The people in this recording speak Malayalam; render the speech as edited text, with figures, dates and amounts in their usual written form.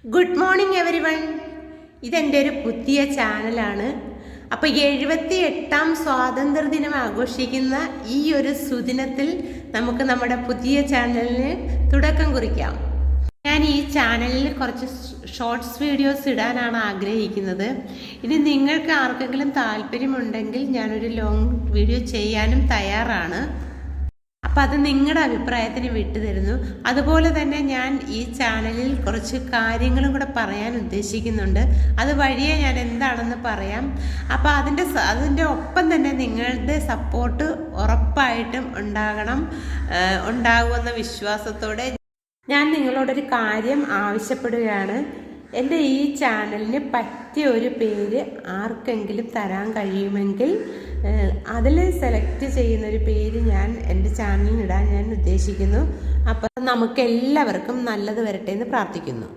Good morning every one. ഇതെൻ്റെ ഒരു പുതിയ ചാനലാണ്. അപ്പോൾ 78ാം സ്വാതന്ത്ര്യദിനം ആഘോഷിക്കുന്ന ഈ ഒരു സുദിനത്തിൽ നമുക്ക് നമ്മുടെ പുതിയ ചാനലിന് തുടക്കം കുറിക്കാം. ഞാൻ ഈ ചാനലിൽ കുറച്ച് ഷോർട്സ് വീഡിയോസ് ഇടാനാണ് ആഗ്രഹിക്കുന്നത്. ഇനി നിങ്ങൾക്ക് ആർക്കെങ്കിലും താല്പര്യമുണ്ടെങ്കിൽ ഞാനൊരു ലോങ് വീഡിയോ ചെയ്യാനും തയ്യാറാണ്. അപ്പം അത് നിങ്ങളുടെ അഭിപ്രായത്തിന് വിട്ടുതരുന്നു. അതുപോലെ തന്നെ ഞാൻ ഈ ചാനലിൽ കുറച്ച് കാര്യങ്ങളും കൂടെ പറയാൻ ഉദ്ദേശിക്കുന്നുണ്ട്. അത് വഴിയെ ഞാൻ എന്താണെന്ന് പറയാം. അപ്പോൾ അതിൻ്റെ ഒപ്പം തന്നെ നിങ്ങളുടെ സപ്പോർട്ട് ഉറപ്പായിട്ടും ഉണ്ടാകുമെന്ന വിശ്വാസത്തോടെ ഞാൻ നിങ്ങളോടൊരു കാര്യം ആവശ്യപ്പെടുകയാണ്. എൻ്റെ ഈ ചാനലിന് പറ്റിയ ഒരു പേര് ആർക്കെങ്കിലും തരാൻ കഴിയുമെങ്കിൽ അതിൽ സെലക്ട് ചെയ്യുന്നൊരു പേര് ഞാൻ എൻ്റെ ചാനലിന് ഇടാൻ ഞാൻ ഉദ്ദേശിക്കുന്നു. അപ്പം നമുക്ക് എല്ലാവർക്കും നല്ലത് വരട്ടെ എന്ന് പ്രാർത്ഥിക്കുന്നു.